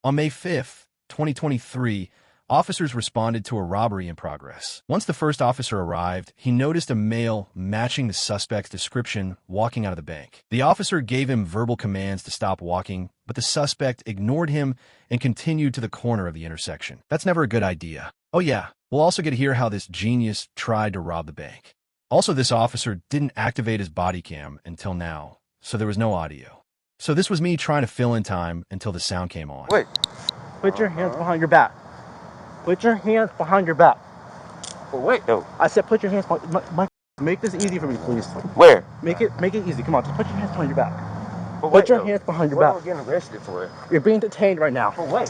On May 5th, 2023, officers responded to a robbery in progress. Once the first officer arrived, he noticed a male matching the suspect's description walking out of the bank. The officer gave him verbal commands to stop walking, but the suspect ignored him and continued to the corner of the intersection. That's never a good idea. Oh yeah, we'll also get to hear how this genius tried to rob the bank. Also, this officer didn't activate his body cam until now, so there was no audio. So this was me trying to fill in time until the sound came on. Wait. Put your hands behind your back. Put your hands behind your back. But wait, though. I said put your hands behind. Make this easy for me, please. Where? Make it easy. Come on, just put your hands behind your back. But put your hands behind your back. What am I getting arrested for? You're being detained right now. But wait.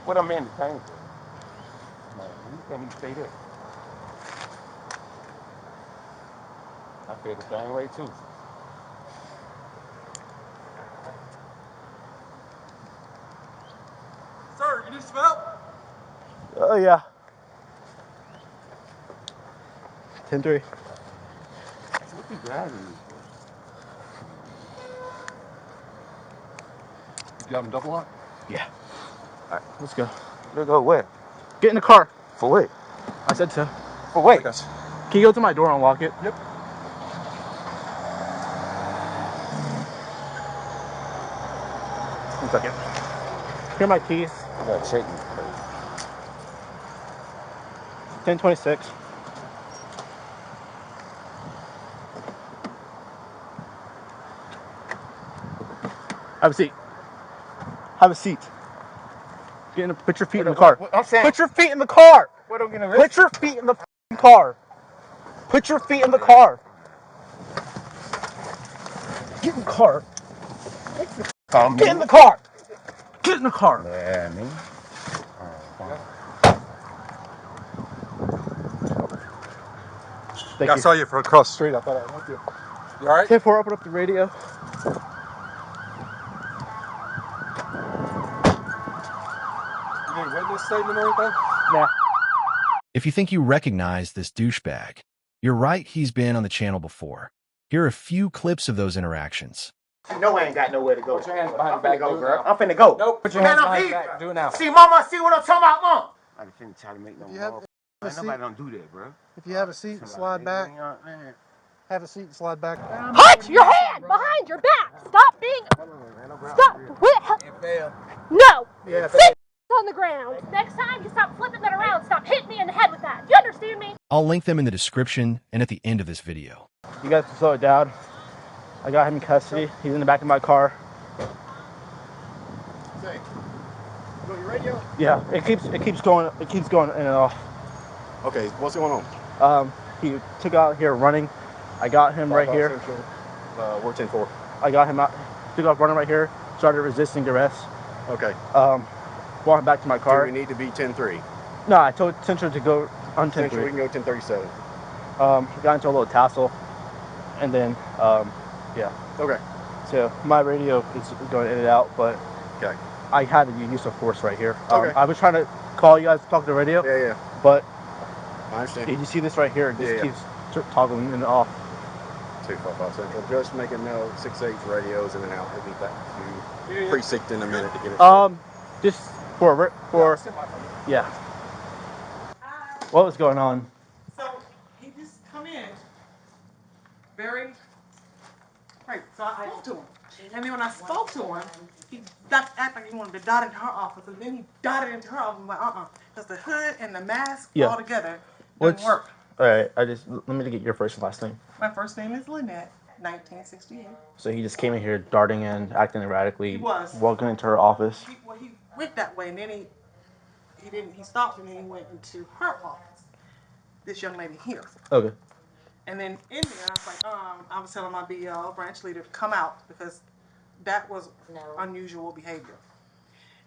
What I'm being detained for? Man, you can't even say that. I feel the same way too. Sir, you need some help? Oh, yeah. 10-3. What you driving me You have a double lock? Yeah. All right, let's go. Let's go where? Get in the car. For what? I said so. For what? Can you go to my door and unlock it? Yep. One second. Here are my keys. I gotta check me. 1026. Have a seat. Have a seat. Put your feet in the car. I'm saying. Put your feet in the car. What am I getting arrested? Put your feet in the car. Put your feet in the car. Get in the car. Get in the car. Get in the car. Yeah, man. Thank I you. saw you from across the street. I thought I'd help you. You all right? 10-4, open up the radio. You need a witness statement or anything? Nah. If you think you recognize this douchebag, you're right, he's been on the channel before. Here are a few clips of those interactions. You know I ain't got nowhere to go. Put your hands behind your back. Go, girl. I'm finna go. Nope. Put your hands behind your back. Do it now. See, mama, see what I'm talking about, mom? I ain't finna try to make no more. Nobody don't do that, bro. If you have a seat, slide back. Have a seat and slide back. Put your hand behind your back. Stop being. Stop. No. Yeah. Sit on the ground. Next time you stop flipping that around. Stop hitting me in the head with that. You understand me? I'll link them in the description and at the end of this video. You guys can slow it down. I got him in custody. He's in the back of my car. Say, you got your radio? Yeah, it keeps going in and off. Okay, what's going on? He took out here running. I got him right here. We're 10-4. I got him out. Took off running right here. Started resisting arrest. Okay. Walking back to my car. Do we need to be 10-3? No, I told Central to go on 10-3. We can go 10-37. Got into a little tassel, and then yeah. Okay. So my radio is going in and out, but Okay. I had to use of force right here. Okay. I was trying to call you guys to talk to the radio. Yeah. But I understand. you see this right here? It just Yeah. keeps toggling in and off. 255 Central. Just making note. 6-8 radios in and out. He'll be back to precinct in a minute to get it. Just for yeah. What was going on? So he just come in, very right. So I spoke to him, and then when I spoke to him, he act like he wanted to dot into her office, and then he dotted into her office. I'm like, because the hood and the mask all together doesn't work. All right, let me get your first and last name. My first name is Lynette, 1968. So he just came in here darting in, acting erratically. He was walking into her office. He went that way, and then he stopped, and then he went into her office. This young lady here. Okay. And then in there, I was like, I was telling my BL branch leader to come out because that was unusual behavior.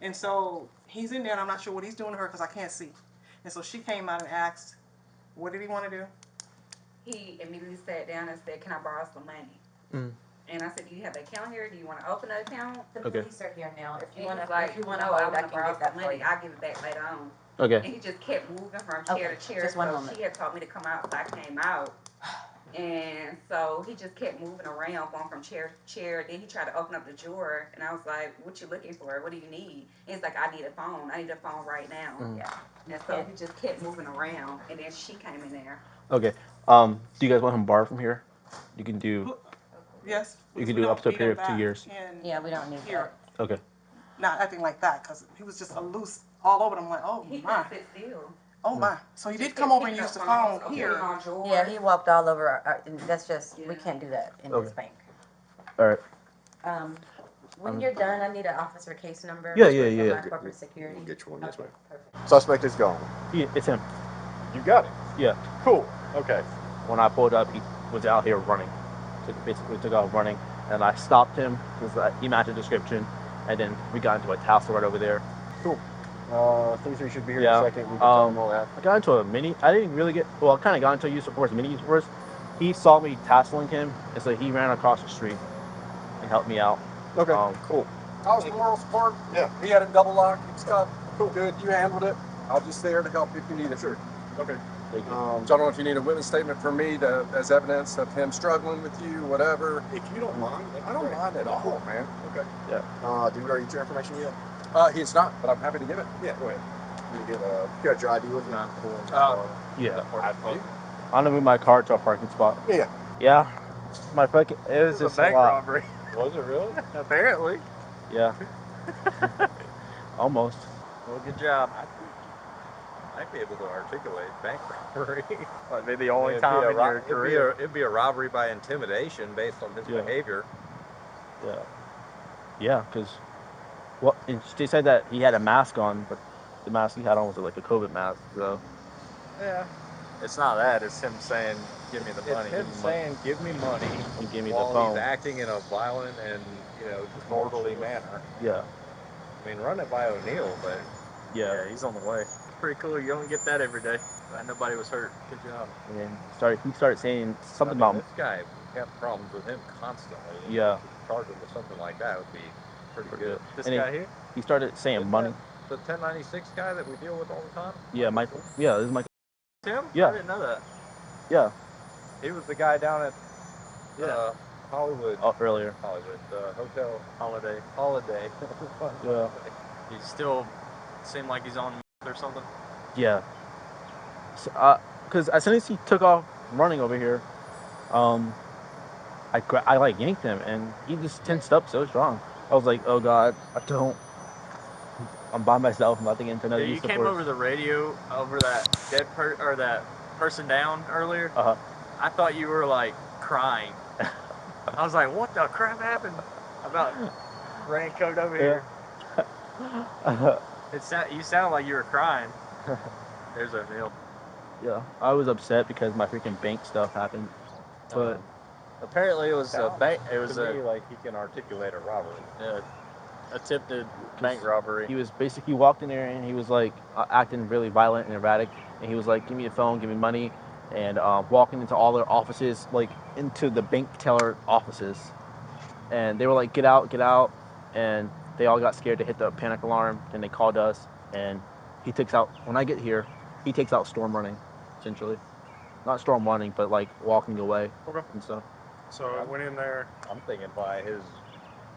And so he's in there, and I'm not sure what he's doing to her because I can't see. And so she came out and asked, what did he want to do? He immediately sat down and said, can I borrow some money? Mm. And I said, do you have an account here? Do you want to open an account? The police are here now. If you want to, I want to borrow some money. I'll give it back later on. Okay. And he just kept moving from chair to chair. Just one moment. She had told me to come out, so I came out. And so he just kept moving around, going from chair to chair. Then he tried to open up the drawer, and I was like, "What you looking for? What do you need?" And he's like, "I need a phone. I need a phone right now." Yeah. And so he just kept moving around, and then she came in there. Okay. Do you guys want him barred from here? You can do. Yes. You can do up to a period of 2 years. Yeah, we don't need Here. that. Okay. Not acting like that, because he was just loose all over them. Like, oh He my. couldn't sit still. Oh my. So he did come over and use the phone here. Yeah, he walked all over. That's just, we can't do that in this bank. All right. When you're done, I need an officer case number. Yeah. For my corporate security. We'll get you one this way. Perfect. Suspect is gone. It's him. You got it. Yeah. Cool. Okay. When I pulled up, he was out here running. Basically took off running, and I stopped him because he matched the description, and then we got into a tussle right over there. Cool. 3-3 should be here in a second. We can tell him all that. I got into a mini. I didn't really get. Well, I kind of got into a use of force mini use of force. He saw me tasseling him, and so he ran across the street and helped me out. Okay. Cool. I was the moral support. Yeah. He had a double lock. He was cuffed. Cool. Good. You handled it. I was just there to help if you need it. Sure. Okay. So I don't know if you need a witness statement from me as evidence of him struggling with you, whatever. If you don't mind. I don't mind at all, man. Okay. Yeah. Do we already get your information yet? He's not, but I'm happy to give it. Yeah, go ahead. You got your ID with you? Yeah. I'm gonna move my car to a parking spot. Yeah. Yeah. My fucking. It was just a bank robbery. Was it really? Apparently. Yeah. Almost. Well, good job. I might be able to articulate bank robbery. Like maybe the only time in your career. It'd be a robbery by intimidation based on his behavior. Yeah. Yeah, because they said that he had a mask on, but the mask he had on was like a COVID mask. So. Yeah. It's not that. It's him saying, "Give me the money." It's him saying, "Give me money," and give me while the phone. He's acting in a violent and disorderly manner. Yeah. I mean, run it by O'Neill, but yeah, he's on the way. Pretty cool. You don't get that every day. Nobody was hurt. Good job. And he started saying something about this guy. We have problems with him constantly. Yeah. Charge him with something like that would be pretty good. This and guy here. He started saying money. The 1096 guy that we deal with all the time. Yeah, Michael. Yeah, this is Michael. Tim? Yeah. I didn't know that. Yeah. He was the guy down at Hollywood. Oh, earlier. Hollywood. Hotel Holiday. Yeah. He still seemed like he's on or something. Yeah. Because as soon as he took off running over here, I like yanked him, and he just tensed up so strong. I was like, oh God, I'm by myself. I'm about to get into another. You came over the radio over that that person down earlier. I thought you were like crying. I was like, what the crap happened? About raincoat over here. You sound like you were crying. There's O'Neill. Yeah, I was upset because my freaking bank stuff happened, but apparently it was a bank. It was like he can articulate a robbery. Attempted bank robbery. He walked in there and he was like acting really violent and erratic, and he was like, give me a phone, give me money, and walking into all their offices, like into the bank teller offices, and they were like, get out, and they all got scared to hit the panic alarm, and they called us, and he takes out storm running, essentially. Not storm running, but like walking away and stuff. So I went in there. I'm thinking by his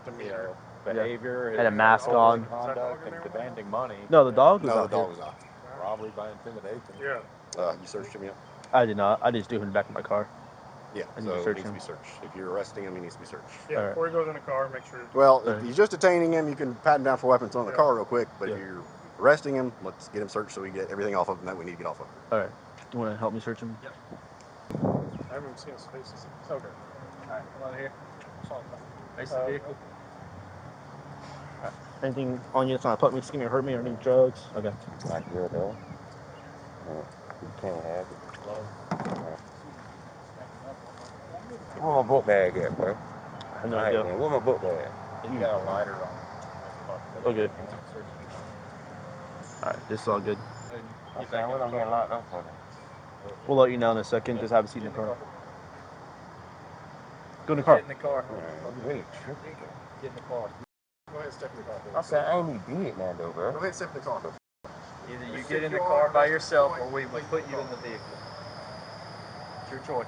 behavior, had a mask on, conduct, and demanding money. No, the dog was out. No, the dog was out. Robbery by intimidation. Yeah. You searched him yet? I did not. I just threw him in the back of my car. Yeah, so it needs to be searched. If you're arresting him, he needs to be searched. Yeah, before he goes in the car, make sure. Well, if you're just detaining him, you can pat him down for weapons on the car real quick. But if you're arresting him, let's get him searched so we get everything off of him that we need to get off of him. All right. You want to help me search him? Yep. I haven't seen his faces. Okay. All right, come on here. Face the vehicle. Anything on you that's not put me, skin me, or hurt me, or any drugs? Okay. Not good, though. You can't have it. Where my book bag at, bro? I have no idea. Where my book bag? You got a lighter on. Okay. Alright, this is all good. We're gonna get locked up for that. We'll let you know in a second. Just have a seat in the car. Go in the car. Get in the car. I'm really tripping. Get in the car. Go ahead, step in the car. I said, I ain't even did that, though, bro. Go ahead, step in the car. Either you get in the car by yourself or we will put you in the vehicle. It's your choice.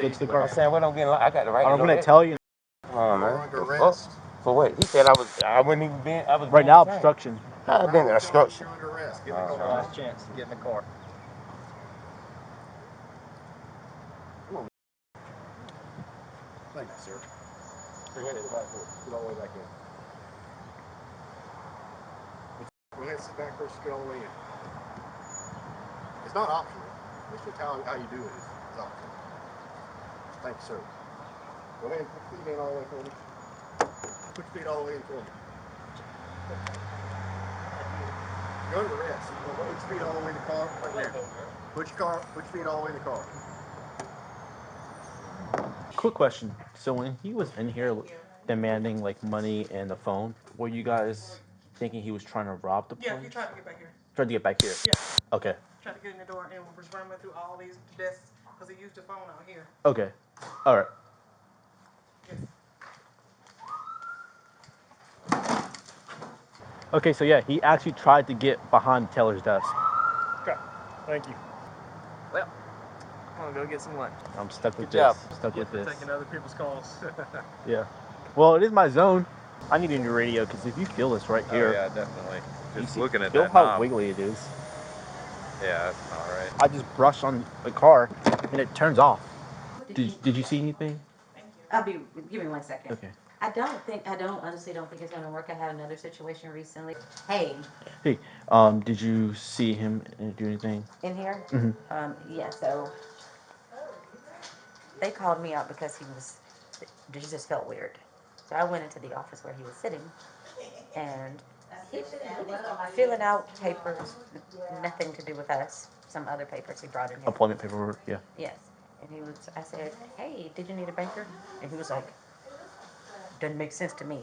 Get to the car. I'm saying, what I'm getting, I got the right. I'm gonna tell you. Come on, man. For what? He said I wouldn't even be. I was Right now, obstruction. I've been obstruction. You're under arrest. Get Last chance to get in the car. Thank you, sir. Go ahead, get all the way back in. Go ahead, sit back first, get all the way in. It's not optional. It's just how you do it is optional. Thank you, sir. Go ahead and put your feet in all the way for me. Put your feet all the way in for me. You're under arrest. Put your feet all the way in the car. Right there. Put your feet all the way in the car. Quick question. So when he was in here demanding like money and the phone, were you guys thinking he was trying to rob the place? Yeah, he tried to get back here. Tried to get back here? Yeah. Okay. Tried to get in the door and was running through all these desks because he used the phone out here. Okay. All right. Yes. Okay, so yeah, he actually tried to get behind Taylor's desk. Okay. Thank you. Well, I'm gonna go get some lunch. I'm stuck with Good job. this. Stuck with this. Taking other people's calls. Yeah. Well, it is my zone. I need a new radio because if you feel this right here, yeah, definitely. Just you looking at feel that how knob. wiggly it is. Yeah, that's not right. I just brush on the car and it turns off. Did you see anything? Give me 1 second. Okay. I honestly don't think it's gonna work. I had another situation recently. Hey, Hey, did you see him do anything? in here? Mm-hmm. Yeah, so they called me out because he just felt weird. So I went into the office where he was sitting and he filling out papers, nothing to do with us. Some other papers he brought in here. Employment paperwork, yeah. Yes. And I said, hey, did you need a banker? And he was like, doesn't make sense to me.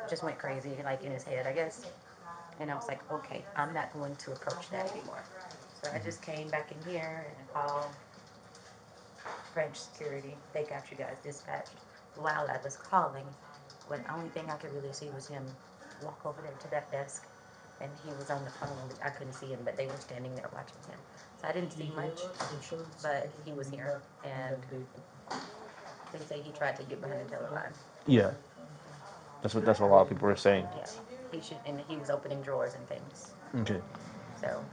Just went crazy, like in his head, I guess. And I was like, okay, I'm not going to approach that anymore. So I just came back in here and called branch security. They got you guys dispatched. While I was calling, the only thing I could really see was him walk over there to that desk. And he was on the phone. I couldn't see him, but they were standing there watching him. So I didn't see much, but he was here. And they say he tried to get behind the teller line. Yeah. That's what a lot of people were saying. Yeah. And he was opening drawers and things. Okay. So.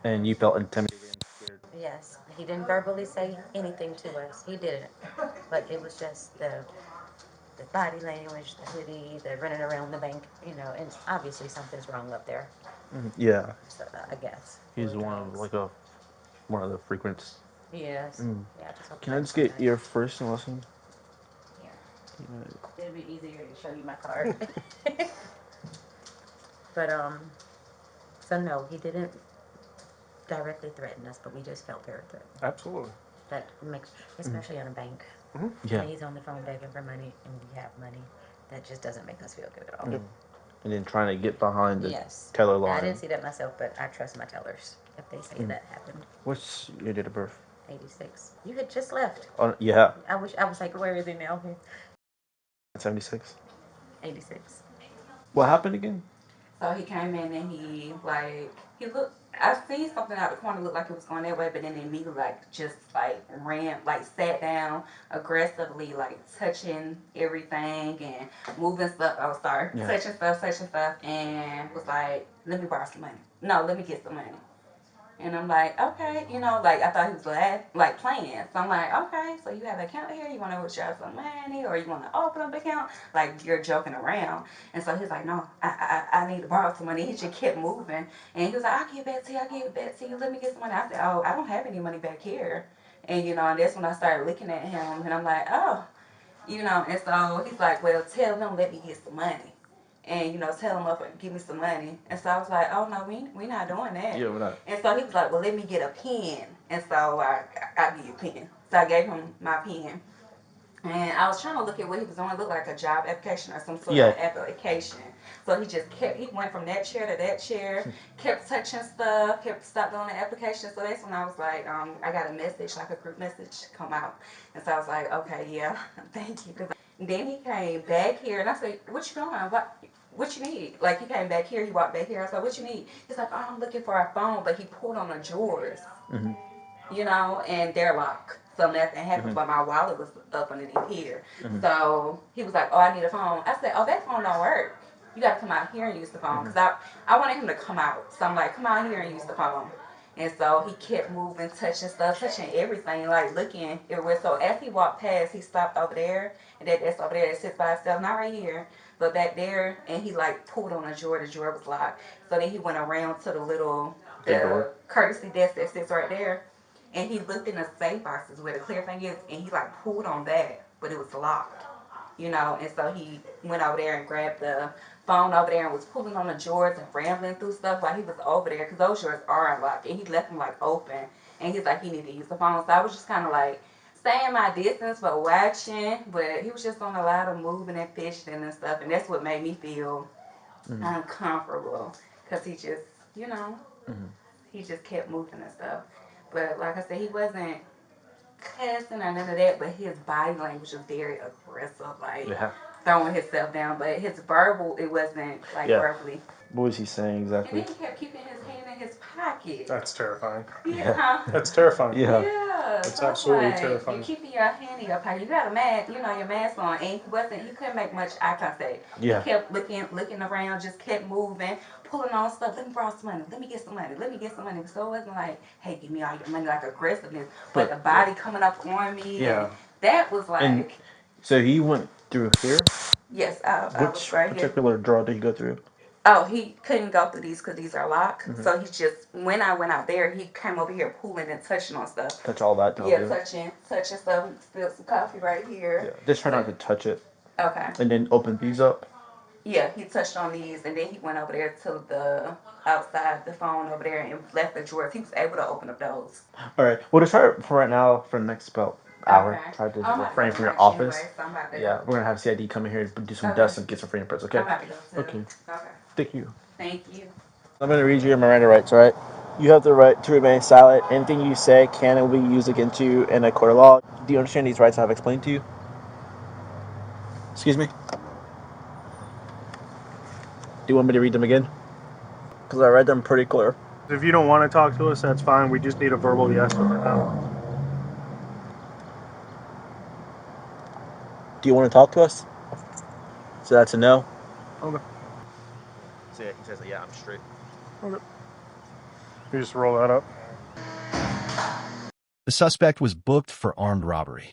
And you felt intimidated and scared? Yes. He didn't verbally say anything to us. He didn't. But it was just the body language, the hoodie, the running around the bank, and obviously something's wrong up there. Mm-hmm. Yeah. So, I guess. He's one of the frequents. Yes. Mm. Yeah, Can I just get your first and last name? Yeah. It'd be easier to show you my card. But so no, he didn't directly threaten us, but we just felt very threatened. Absolutely. That makes, especially on a bank. Mm-hmm. Yeah. And he's on the phone begging for money, and we have money. That just doesn't make us feel good at all. Mm. And then trying to get behind the Yes. teller line. I didn't see that myself, but I trust my tellers if they say that happened. What's your date of birth? 86. You had just left. Oh, yeah. I was like, where is he now? 76. 86. What happened again? So he came in and he looked, I seen something out the corner looked like it was going that way, but then immediately just ran, sat down aggressively, touching everything and moving stuff. Oh, sorry. Yeah. Touching stuff, and was like, let me borrow some money. No, let me get some money. And I'm like, okay, I thought he was playing. So I'm like, okay, so you have an account here, you want to withdraw some money, or you want to open up an account? You're joking around. And so he's like, no, I need to borrow some money. He just kept moving. And he was like, I'll give it back to you, let me get some money. I said, oh, I don't have any money back here. And, and that's when I started looking at him, and I'm like, oh, and so he's like, well, tell them, let me get some money. And, tell him up and give me some money. And so I was like, oh, no, we not doing that. Yeah, we're not. And so he was like, well, let me get a pen. And so I give you a pen. So I gave him my pen. And I was trying to look at what he was doing. It looked like a job application or some sort of application. So he went from that chair to that chair, kept touching stuff, stopped doing the application. So that's when I was like, I got a message, a group message come out. And so I was like, okay, yeah, thank you. And then he came back here, and I said, what you doing? What you need? He came back here, he walked back here. I said, what you need? He's like, oh, I'm looking for a phone, but he pulled on the drawers. Mm-hmm. you know, and they're locked. So nothing happened, but my wallet was up underneath here. So he was like, oh, I need a phone. I said, oh, that phone don't work. You got to come out here and use the phone. Because I wanted him to come out. So I'm like, come out here and use the phone. And so he kept moving, touching stuff, touching everything, like looking everywhere. So as he walked past, he stopped over there. And that's over there that sits by itself, not right here, but back there. And he like pulled on a drawer. The drawer was locked. So then he went around to the courtesy desk that sits right there. And he looked in the safe boxes where the clear thing is, and he like pulled on that, but it was locked, you know. And so he went over there and grabbed the phone over there and was pulling on the drawers and rambling through stuff while he was over there, because those drawers are unlocked, and he left them like open. And he's like, he needed to use the phone. So I was just kind of like staying my distance but watching, but he was just on a lot of moving and fishing and stuff, and that's what made me feel uncomfortable, because he just, you know, he just kept moving and stuff. But like I said, he wasn't cussing or none of that, but his body language was very aggressive, like throwing himself down. But his verbal, it wasn't like verbally. What was he saying exactly? And then he kept keeping his hand in his pocket. That's terrifying. Yeah. That's terrifying. Yeah. That's So absolutely like, terrifying. You're keeping your hand in your pocket. You got a mask, you know, your mask on, and he couldn't make much eye contact. Yeah. He kept looking around, just kept moving, pulling on stuff. Let me borrow some money. Let me get some money. Let me get some money. So it wasn't like, hey, give me all your money, like aggressiveness, but the body coming up on me. Yeah. And that was like. And so he went through here? Yes, I was Which right particular drawer did he go through? Oh, he couldn't go through these because these are locked. So he just, when I went out there, he came over here pulling and touching on stuff. Touch all that? Yeah, touching stuff. Spilled some coffee right here. Yeah. Just try not to touch it. Okay. And then open these up? Yeah, he touched on these, and then he went over there to the outside, the phone over there, and left the drawers. He was able to open up those. All right. Well, to try for right now, for the next about hour, try to refrain from your office. Anyway, so I'm about to Yeah, we're going to have CID come in here and do some dust and get some fingerprints, okay? I'm about to go too. Okay. Okay. Thank you. Thank you. I'm going to read you your Miranda rights, all right? You have the right to remain silent. Anything you say can and will be used against you in a court of law. Do you understand these rights I've explained to you? Excuse me? Do you want me to read them again? Because I read them pretty clear. If you don't want to talk to us, that's fine. We just need a verbal yes or no. Do you want to talk to us? So that's a no? Okay. So yeah, he says, yeah, I'm straight. Okay. You just roll that up. The suspect was booked for armed robbery.